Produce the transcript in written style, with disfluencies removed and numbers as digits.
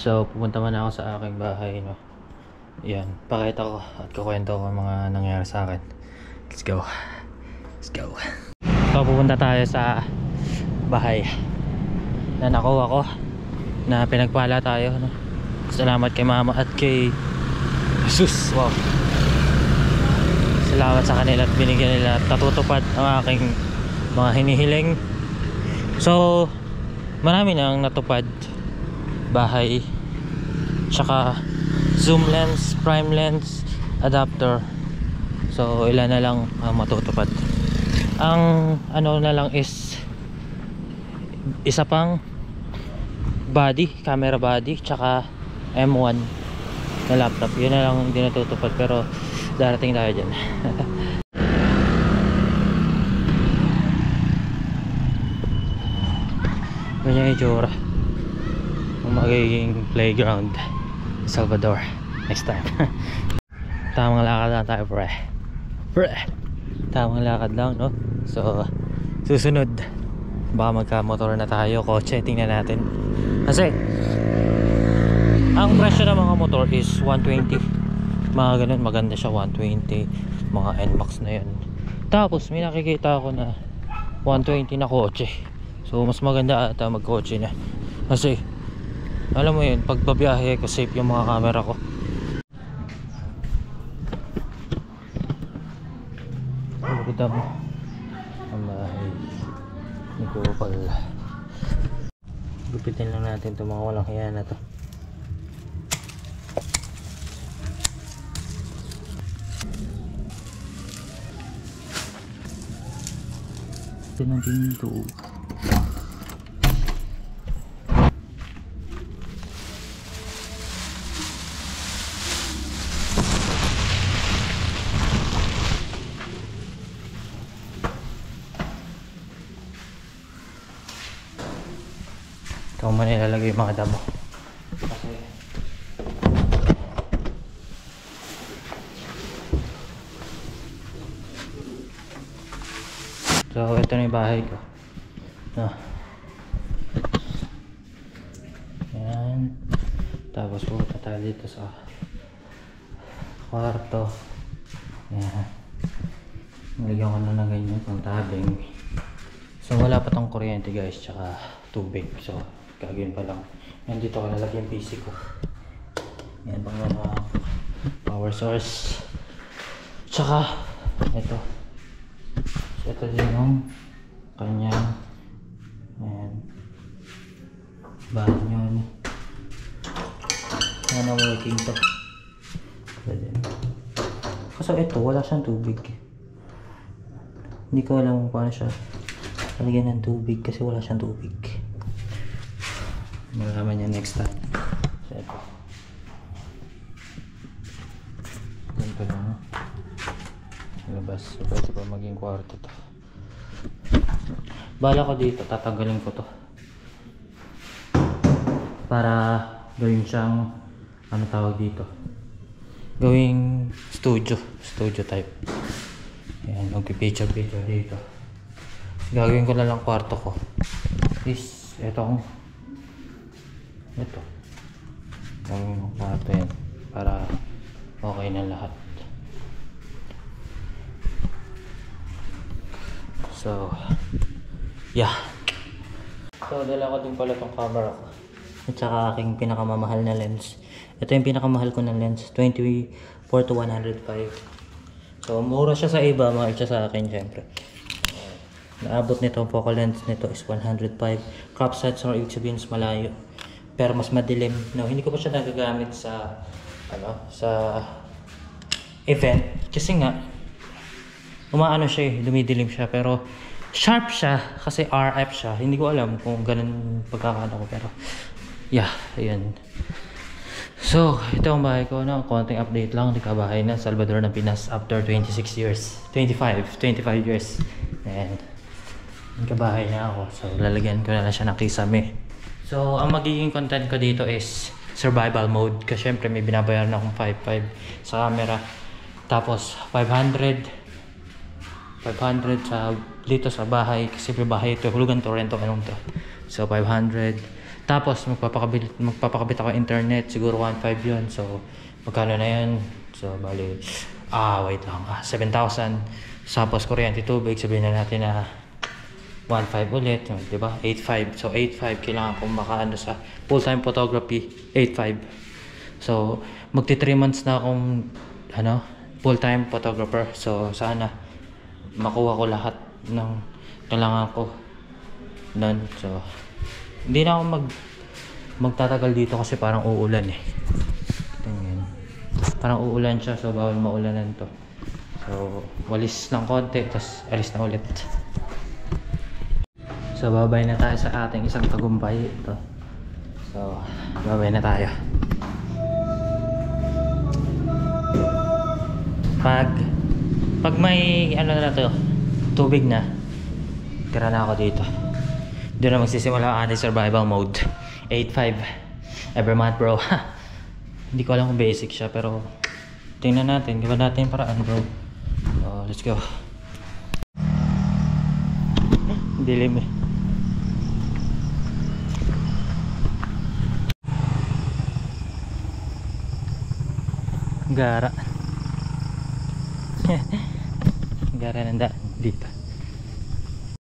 So, pupunta man ako sa aking bahay, no? Yan, pakita ko at kukwento ko mga nangyari sa akin. Let's go. Let's go. So, pupunta tayo sa bahay na nakuha ko, na pinagpala tayo, no? Salamat kay mama at kay Jesus. Wow. Salamat sa kanila at binigyan nila at natutupad ang aking mga hinihiling. So, marami nang natupad. Bahay, tsaka zoom lens, prime lens, adapter. So ilan na lang ang matutupad. Ang ano na lang is isa pang body, camera body, tsaka M1 na laptop. Yun na lang hindi natutupad, pero darating tayo dyan. Ganyan yung itsura magiging playground Salvador next time. Tamang lakad lang tayo, pre. Tamang lakad lang, no? So susunod baka magka-motor na tayo, kotse, tingnan natin. Kasi ang presyo ng mga motor is 120, mga ganun, maganda siya, 120, mga NMAX na yun. Tapos may nakikita ako na 120 na kotse. So mas maganda ata mag-kotse na, kasi alam mo yun, pag babiyahe ko, safe yung mga camera ko. Pagkita mo ang bahay ni Kupal. Gupitin lang natin itong mga walang hiya na to. Ito natin ito. Ito man ilalagay yung mga damo. Kasi so ito na yung bahay ko. Yan. Tapos pupunta tayo dito sa kwarto. Yan. Nalagyan ko na ng ganyan pang tabing. So wala pa tong kuryente, guys, tsaka tubig. So gagawin pa lang. Nandito ko nalagyan yung PC ko. Yan pang mga power source. Tsaka ito. So ito din yung kanyang banyo. Ano working to. Kasi ito wala siyang tubig. Hindi ko alam kung paano siya lagyan ng tubig, kasi wala siyang tubig. Malaman niya next time. So ito, ganito lang, labas. So pwede pa maging kwarto to. Bala ko dito, tatanggalin ko to para gawin siyang ano tawag dito, gawing studio type. Ayan, magpipicture dito. Gagawin ko na lang kwarto ko is ito gagawin ko kwarto yan para okay na lahat. So yeah, so dala ko din pala tong camera ko at saka aking pinakamamahal na lens. Ito yung pinakamahal ko na lens, 24 to 105. So mura siya sa iba, mahal siya sa akin syempre. Naabot nito, ang focal length nito is 105. Crop size, or ibig sabihin mas malayo, pero mas madilim. No, hindi ko pa siya nagagamit sa sa event kasi nga umaano siya, lumidilim siya, pero sharp siya kasi RF siya. Hindi ko alam kung ganun pagkakano ko, pero yeah, ayan. So ito ang bahay ko, no? Konting update lang. Nagkabahay na Salvador ng Pinas after 25 years. And nagkabahay na ako, so lalagyan ko na siya ng kisame. So ang magiging content ko dito is survival mode, kasi syempre may binabayaran akong 5.5 sa camera, tapos 500 sa dito sa bahay, kasi may bahay ito, Hulugan Torrento, anong to. So 500, Tapos magpapakabit ako internet, siguro 1.5 yun. So magkano na yun? So bali, wait lang, 7,000. Tapos kuryente, tubig, sabihin na natin na 1.5 ulit, di ba? 8.5. So 8.5 kailangan kong makaano sa full-time photography, 8.5. So magti 3 months na akong full-time photographer. So sana makuha ko lahat ng kailangan ko doon. So hindi na ako magtatagal dito kasi parang uulan eh. Tingnan. Parang uulan siya, so bawal maulanan to. So walis ng konti, tapos alis na ulit. So babay na tayo sa ating isang tagumpay ito. So babay na tayo. Pag may na to, tubig na, tira na ako dito. Doon na magsisimula ang ating survival mode. 8.5 every month, bro. Hindi ko alam kung basic siya, pero tingnan natin, gawa natin yung paraan, bro. So let's go. Dilim eh. Gara. Gara ng daan dito.